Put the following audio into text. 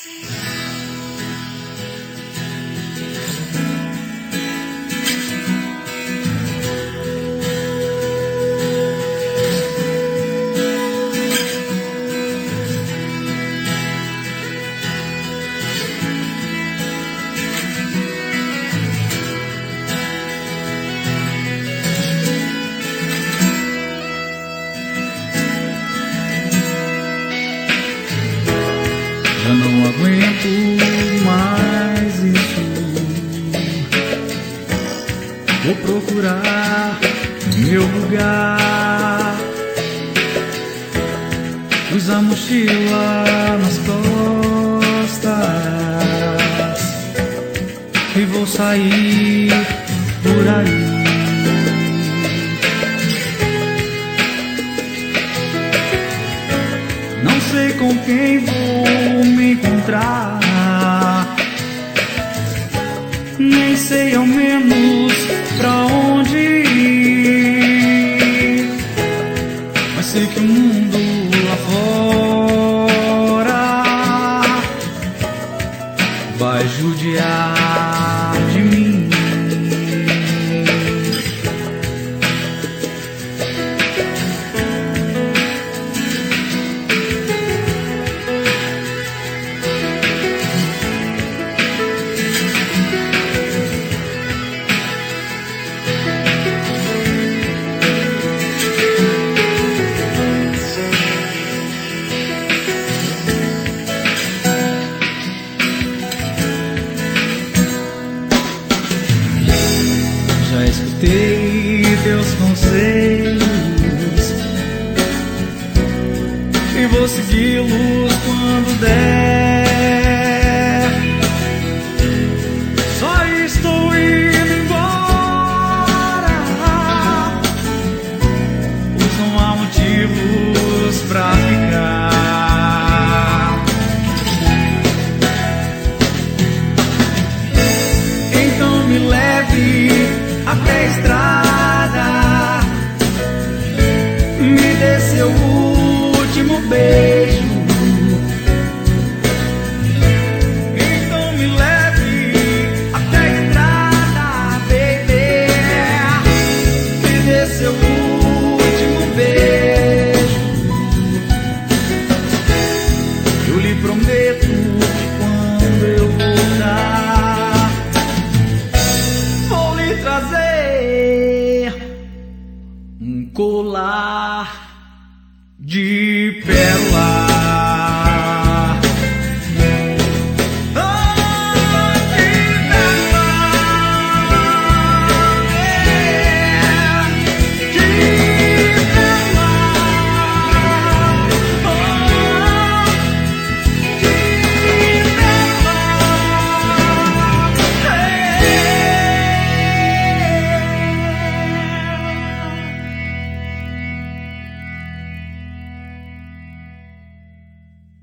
Já não aguento mais isso. Vou procurar meu lugar. Pus a mochila nas costas e vou sair por aí. Não sei com quem vou me encontrar, nem sei ao menos pra onde ir, mas sei que o mundo lá fora vai judiar de mim. Já escutei teus conselhos e vou segui-los quando der. Só estou indo embora, pois não há motivos pra ficar. Então me leve até a estrada, me dê seu último beijo. Então me leve até a estrada, baby, me dê seu último beijo. Eu lhe prometo que quando eu voltar vou lhe trazer um colar de pérolas.